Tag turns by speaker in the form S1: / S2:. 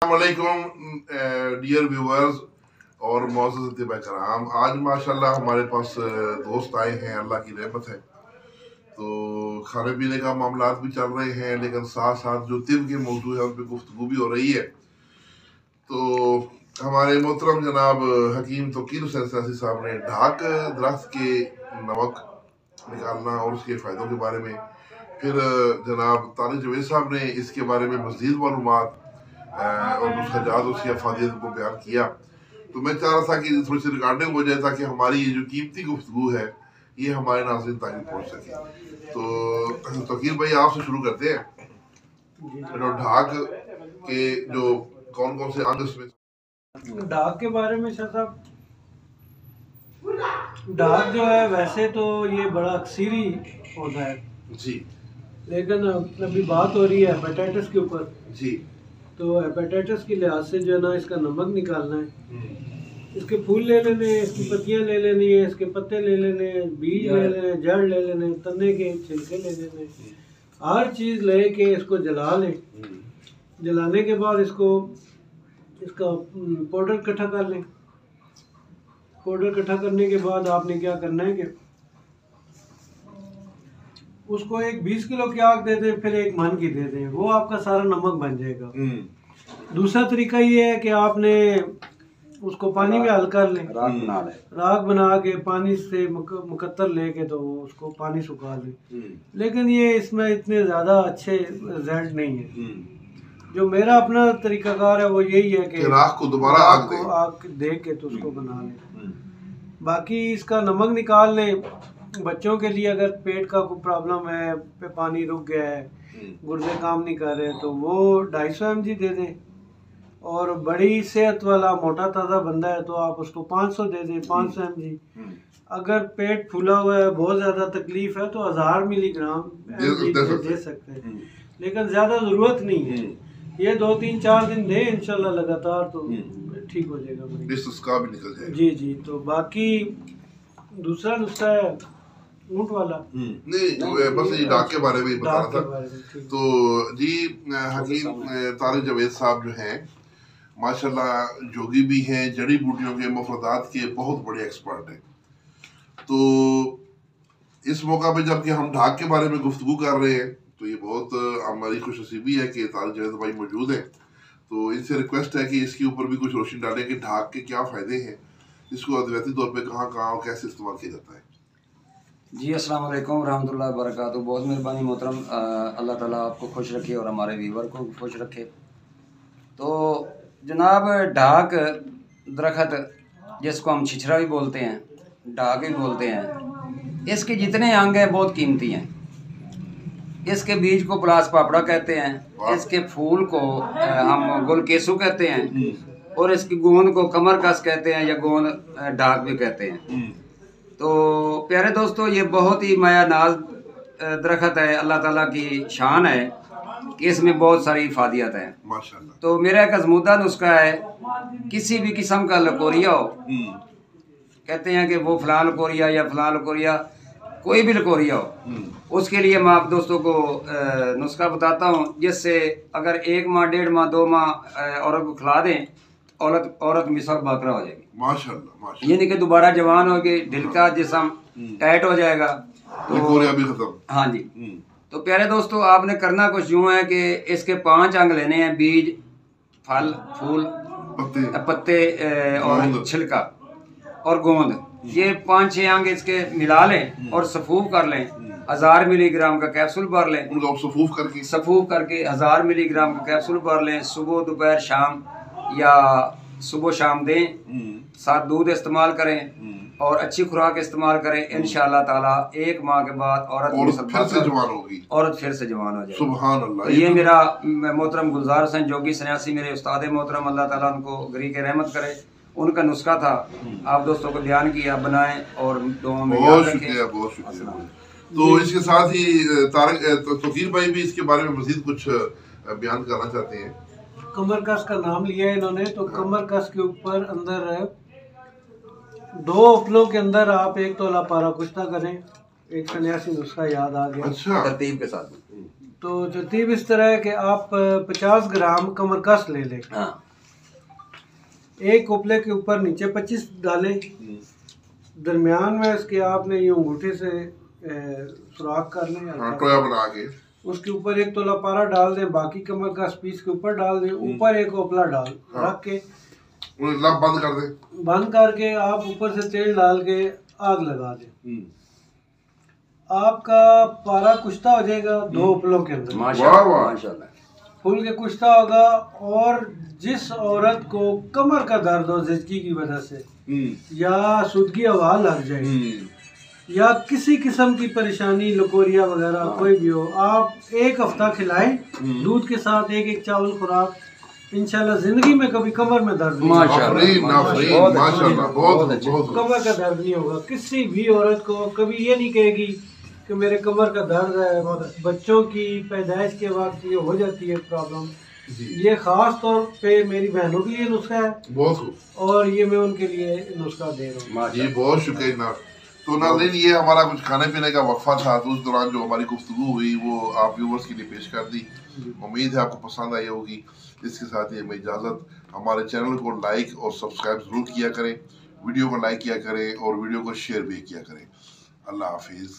S1: अस्सलामुअलैकुम dear viewers और मौजूद कराम। आज माशाल्लाह हमारे पास दोस्त आए हैं, अल्लाह की रहमत है। तो खाने पीने का मामला भी चल रहे हैं, लेकिन साथ साथ जो तिब के मौजू है उन पर गुफ्तगू भी हो रही है। तो हमारे मोहतरम जनाब हकीम तोकीर हुसैन सियासी साहब ने ढाक दरख्त के नमक निकालना और उसके फ़ायदों के बारे में, फिर जनाब तारिक जवेद साहब ने इसके बारे में मज़ीद मालूमात और नुस्खा जात उसकी अफादियत को बयान किया। तो मैं चाह रहा था कि थोड़ी सी रिकॉर्डिंग हो जाए ताकि हमारी ये जो कीमती गुफ्तगू है ये हमारे नाज़रीन तक पहुँच सके। तो तोकीर भाई आपसे शुरू करते हैं। तो ढाक के जो कौन कौन से अंग इसमें,
S2: ढाक के बारे में शाह साहब, ढाक जो है वैसे तो ये बड़ा अक्सीरी पौधा है
S1: जी,
S2: लेकिन अभी बात हो रही है हेपेटाइटिस के ऊपर
S1: जी।
S2: तो हेपेटाइटिस के लिहाज से जो है ना इसका नमक निकालना है। इसके फूल ले लेने, इसकी पत्तियां ले लेनी है, इसके पत्ते ले लेने, बीज ले लेने, जड़ ले लेने, तने के छिलके ले लेने, हर चीज़ ले के इसको जला लें। जलाने के बाद इसका पाउडर इकट्ठा कर लें। पाउडर इकट्ठा करने के बाद आपने क्या करना है कि उसको एक 20 किलो की आग दे दें, फिर एक मन की दे दें, वो आपका सारा नमक बन जाएगा। दूसरा तरीका ये है कि आपने उसको पानी में हल कर लें, राख बना के पानी से मुकत्तर लेके तो उसको पानी सुखा लें। लेकिन ये इसमें इतने ज़्यादा अच्छे रिजल्ट नहीं है। जो मेरा अपना तरीकाकार है वो यही है कि
S1: राख को दोबारा
S2: आग दे के तो उसको बना लें। बाकी इसका नमक निकाल लें। बच्चों के लिए अगर पेट का कोई प्रॉब्लम है, पे पानी रुक गया है, गुर्दे काम नहीं कर रहे, तो वो 250 mg दे दें। और बड़ी सेहत वाला मोटा ताज़ा बंदा है तो आप उसको 500 दे दें, 500 mg। अगर पेट फूला हुआ है, बहुत ज़्यादा तकलीफ है तो 1000 मिलीग्राम दे सकते हैं, लेकिन ज़्यादा ज़रूरत नहीं है। ये 2-3-4 दिन दें इंशाल्लाह लगातार तो ठीक हो जाएगा,
S1: इसका भी निकल जाएगा।
S2: जी जी। तो बाकी दूसरा नुस्खा है ऊँट वाला।
S1: नहीं, बस ये ढाक के बारे में ही बता रहा था। तो जी हकीम तारिक जवेद साहब जो हैं माशाल्लाह जोगी भी हैं, जड़ी बूटियों के मफरदात के बहुत बड़े एक्सपर्ट हैं। तो इस मौका पे जबकि हम ढाक के बारे में गुफ्तगू कर रहे हैं तो ये बहुत हमारी खुशनसीबी है कि तारिक जवेद भाई मौजूद हैं। तो इनसे रिक्वेस्ट है कि इसके ऊपर भी कुछ रोशनी डालें कि ढाक के क्या फ़ायदे हैं, इसको अद्वैती तौर पे कहाँ कहाँ और कैसे इस्तेमाल किया जाता है।
S3: जी अस्सलाम वालेकुम रहमतुल्लाहि व बरकातहू। बहुत मेहरबानी मोहतरम, अल्लाह ताला आपको खुश रखे और हमारे व्यूवर को खुश रखे। तो जनाब ढाक दरख्त जिसको हम छिछरा भी बोलते हैं, ढाक भी बोलते हैं, इसके जितने अंग हैं बहुत कीमती हैं। इसके बीज को पलास पापड़ा कहते हैं, इसके फूल को हम गुलकेसू कहते हैं, और इसकी गोंद को कमर कस कहते हैं या गोंद ढाक भी कहते हैं। तो प्यारे दोस्तों, ये बहुत ही माया नाज दरख्त है, अल्लाह ताला की शान है कि इसमें बहुत सारी इफादियत है माशाल्लाह। तो मेरा एक अज़मूदा नुस्खा है, किसी भी किस्म का लकोरिया हो, कहते हैं कि वो फलां लकोरिया या फलां लकोरिया, कोई भी लकोरिया हो, उसके लिए मैं आप दोस्तों को नुस्खा बताता हूँ, जिससे अगर 1 माह 1.5 माह 2 माह औरत को खिला दें, औरत मिसल बाकरा हो जाएगी माशाल्लाह। यानी कि दोबारा जवान होगी, ढिलका जिस्म टाइट हो जाएगा, तो
S1: भी खत्म।
S3: हाँ जी। तो प्यारे दोस्तों, आपने करना कुछ यूँ है कि इसके 5 अंग लेने हैं, बीज, फल, फूल, पत्ते और छिलका और गोंद। ये 5-6 अंग इसके मिला लें और सफूफ कर लें। 1000 मिलीग्राम का कैप्सूल भर लें,
S1: उनको सफूफ करके
S3: 1000 मिलीग्राम का कैप्सूल भर लें। सुबह दोपहर शाम या सुबह शाम दें, साथ दूध इस्तेमाल करें और अच्छी खुराक इस्तेमाल करें। इंशाअल्लाह ताला 1 माह के बाद औरत
S1: फिर से जवान होगी,
S3: फिर से जवान हो जाएगी।
S1: सुभान अल्लाह।
S3: तो ये मेरा मोहतरम गुलजार हुसैन जोगी सन्यासी, मेरे उस्ताद मोहतरम, अल्लाह ताला उनको गरी के रहमत करे, उनका नुस्खा था, आप दोस्तों को बयान किया, बनाएं और दुआओं में याद रखें।
S1: बहुत शुक्रिया। तो इसके साथ ही तारिक तोकीर भाई भी इसके बारे में मजीद कुछ बयान करना चाहते हैं।
S2: कमर कस का नाम लिया है इन्होंने, तो कमर कस के ऊपर अंदर 2 उपलों के अंदर आप 1 तोला पारा कुश्ता करें। एक सन्यासी नुस्खा याद आ गया।
S1: अच्छा,
S3: तरतीब के साथ
S2: तो तरतीब इस तरह है कि आप 50 ग्राम कमरकस ले लें,
S3: हाँ,
S2: एक उपले के ऊपर नीचे 25 डालें, दरमियान में इसके आपने यूं अंगूठे से सुराख कर लें,
S1: हाँ, टोया बना के
S2: उसके ऊपर एक तोला पारा डाल दें, बाकी कमर का पीस के ऊपर डाल दें, ऊपर एक ओपला डाल रख के
S1: उन्हें लब बंद कर दे।
S2: बंद करके आप ऊपर से तेल डाल के आग लगा दें। आपका पारा कुश्ता हो जाएगा 2 उपलों के अंदर,
S3: माशाल्लाह माशाल्लाह।
S2: फूल के कुश्ता होगा। और जिस औरत को कमर का दर्द हो ज़िंदगी की वजह से, या सूदगी हवा लग जाए, या किसी किस्म की परेशानी लकोरिया वगैरह कोई भी हो, आप 1 हफ्ता खिलाएं दूध के साथ, एक चावल खुराक, इंशाल्लाह जिंदगी में कभी कमर में दर्द नहीं,
S1: माशाल्लाह बहुत
S2: कमर का दर्द नहीं होगा। किसी भी औरत को कभी ये नहीं कहेगी कि मेरे कमर का दर्द है। बच्चों की पैदाइश के वक्त ये हो जाती है प्रॉब्लम, ये खास तौर पे मेरी बहनों के लिए नुस्खा है,
S1: बहुत,
S2: और ये मैं उनके लिए नुस्खा दे रहा हूँ
S1: जी। बहुत शुक्रिया। तो नाज़रीन, ये हमारा कुछ खाने पीने का वक्फा था, तो उस दौरान जो हमारी गुफ्तगू हुई वो आप व्यूवर्स के लिए पेश कर दी। उम्मीद है आपको पसंद आई होगी। इसके साथ ही हमें इजाज़त। हमारे चैनल को लाइक और सब्सक्राइब ज़रूर किया करें, वीडियो को लाइक किया करें और वीडियो को शेयर भी किया करें। अल्लाह हाफिज़।